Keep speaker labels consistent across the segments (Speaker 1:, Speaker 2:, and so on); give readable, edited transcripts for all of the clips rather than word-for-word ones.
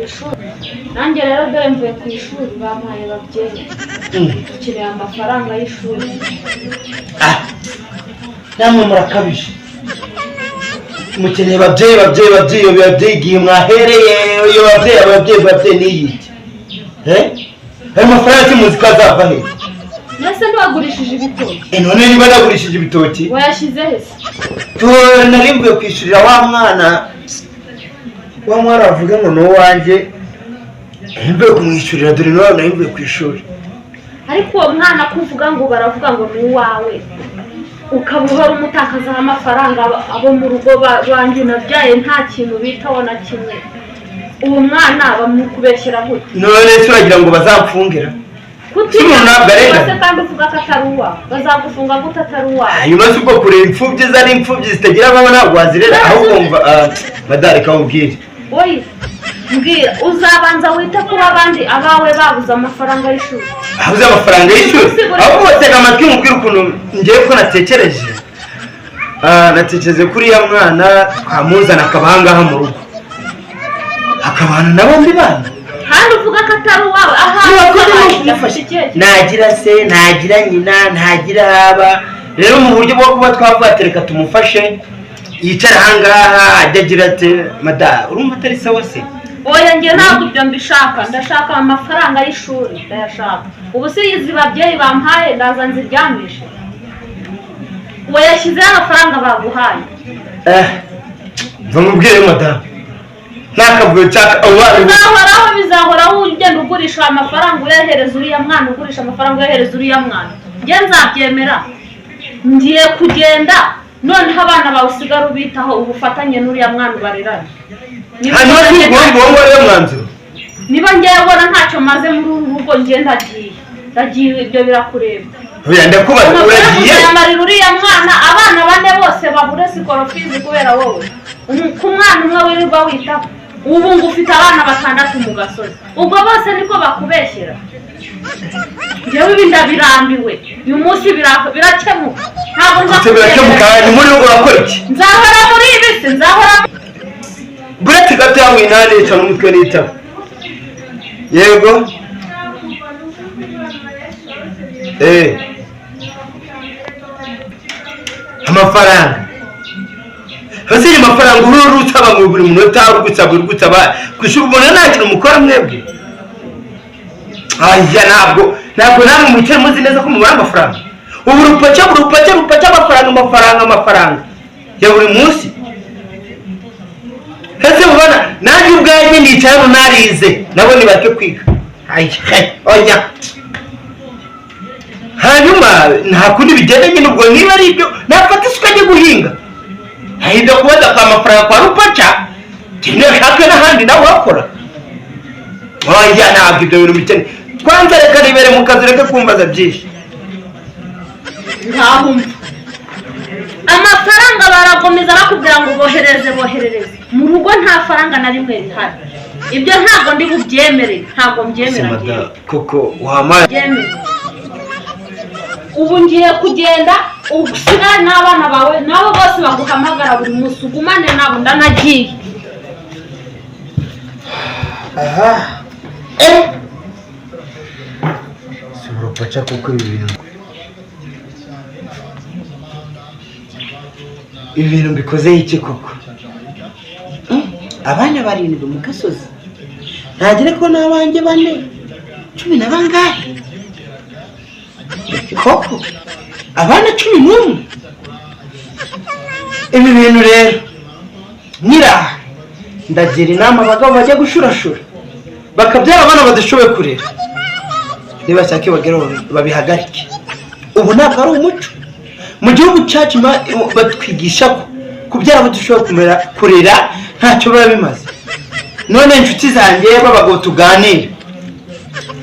Speaker 1: ishuri nanjye rero dore mvuye ku ishuri bampaye babyeyi tukiriye amafaranga y'ishuri.
Speaker 2: namwe murakabije mukeneye babyeyi igihe mwahereye iyo babyeyi n'iyiki ayo mafaranga kimuzi ko azava he?
Speaker 1: Nese ntiwagurishije ibitoki?
Speaker 2: None niba nagurishije ibitoki
Speaker 1: wayashyize he se?
Speaker 2: nari mvuye kwishyurira wa mwana avuga ngo ni uwanjye mvuye kumwishyurira dore nari mvuye ku ishuri.
Speaker 1: Ariko uwo mwana kuvuga ngo baravuga ngo ni uwawe ukaba uhora umutakazaho amafaranga abo mu rugo banjye nabyaye nta kintu bitaho na kimwe, uwo mwana bamukubeshyira gute?
Speaker 2: none se uragira ngo bazamfungira?
Speaker 1: kandi uvuga ko atari uwawe bazagufunga gute atari uwawe?
Speaker 2: hanyuma si ubwo kureba imfubyi zari imfubyi zitagira ababo ntabwo wazirera ahubwo wumva madari kawubwire
Speaker 1: oyi mbwira uzabanza wite kuba abandi abawe babuze amafaranga y'ishuri.
Speaker 2: babuze amafaranga y'ishuri? ahubwo batega amatwi mubwira ukuntu ngewe ko natekereze kuri ya mwana twamuzana akaba ahangaha mu rugo akabana na bombi bana
Speaker 1: kandi uvuga ko atari uwawe
Speaker 2: nagira se nagira nyina nagira aba rero mu buryo bwo kuba twavuga tumufashe yicara ahangaha ajya agira ati mada urumva atari sawa se?
Speaker 1: oya njye ntabwo ibyo mbishaka, ndashaka amafaranga y'ishuri ndayashaka. ubu se izi babyeyi bampaye ndaza nziryamishe wayashyizeho amafaranga baguhaye?
Speaker 2: mva mubwire madamu nakavuye cyaka
Speaker 1: bizahoraho ugenda ugurisha amafaranga uyahereza uriya mwana ugurisha amafaranga uyahereza uriya mwana. njye nzabyemera ngiye kugenda noneho abana bawe usigara ubitaho ubufatanye n'uriya mwana ubarerane. niba ngiye mbona ntacyo maze muri uru rugo njye ndagiye ibyo birakureba.
Speaker 2: uragiye
Speaker 1: uriya mwana abana bane bose babure sikorofizi kubera wowe ku mwana umwe wirirwa witaho. ubu ngo ufite abana 6 mu gasozi ubwo bose niko bakubeshyera. njyewe ibi ndabirambiwe uyu munsi birakemuka ntabwo
Speaker 2: urakora iki?
Speaker 1: nzahora muri ibi se nzahora
Speaker 2: buretse gato yawe inanica n'umutwe n'itaba yego amafaranga hasi amafaranga urusaba mu buri munota urugusaba kwishura ubona nta kintu mukora mwebwe. aya ntabwo namwe mwicaye muzi neza ko mubara amafaranga. ubu rupaca amafaranga ya buri munsi. hasi mubona nanjye ubwanjye nicaye hano narize nabo nibake kwiga. oya hanyuma nta kundi bigendanye n'ubwo niba ari ibyo nafata isuka ajye guhinga ahita kubaza kwa amafaranga kwa rupaca cyane ashaka n'ahandi nawe wakora. oya ntabwo ibyo bintu bikene kwanza reka ribere mu kazi reka kumbaza byinshi.
Speaker 1: ntahumva amafaranga barakomeza bakubwira ngo bohereze mu rugo nta faranga na rimwe rihari. ibyo ntabwo ndi bubyemere ntabwo mbyemera
Speaker 2: koko wamaye.
Speaker 1: ubu ngiye kugenda usigare n'abana bawe nabo bose baguhamagara buri munsi ugumane nabo ndanagiye.
Speaker 2: Rupaca kuko ibi bintu mbikozeho iki koko? abana 7 mu gasozi ntagire ko n'abanjye 4 10 na bangahe koko abana 11. ibi bintu rero nyiraha ndagira inama abagabo bajya gushurashura bakabyara abana badashoboye kurera niba cyake bagera babihagarike. ubu ntabwo ari umuco mu gihugu cyacu batwigisha ko kubyara badashoboye kurera ntacyo biba bimaze. none inshuti zanjye babagabo tuganire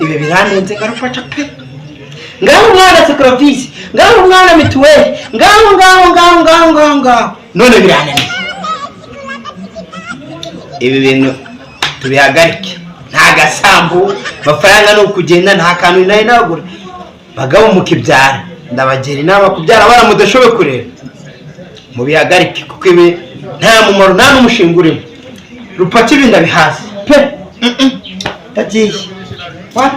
Speaker 2: ibi biranenze ngarupaca pe. ngaho umwana sacrifice ngaho umwana mituweli ngaho none biranenze. ibi bintu tubihagarike nta gasambu amafaranga no kugenda nta kantu nayo nagura bagabo mukibyara ndabagira inama kubyara abana mudashoboye kurera mubihagarike kuko ibi nta mumaro nta n'umushinga urimo. rupaca ibi ndabihaze pe ndagiye. What?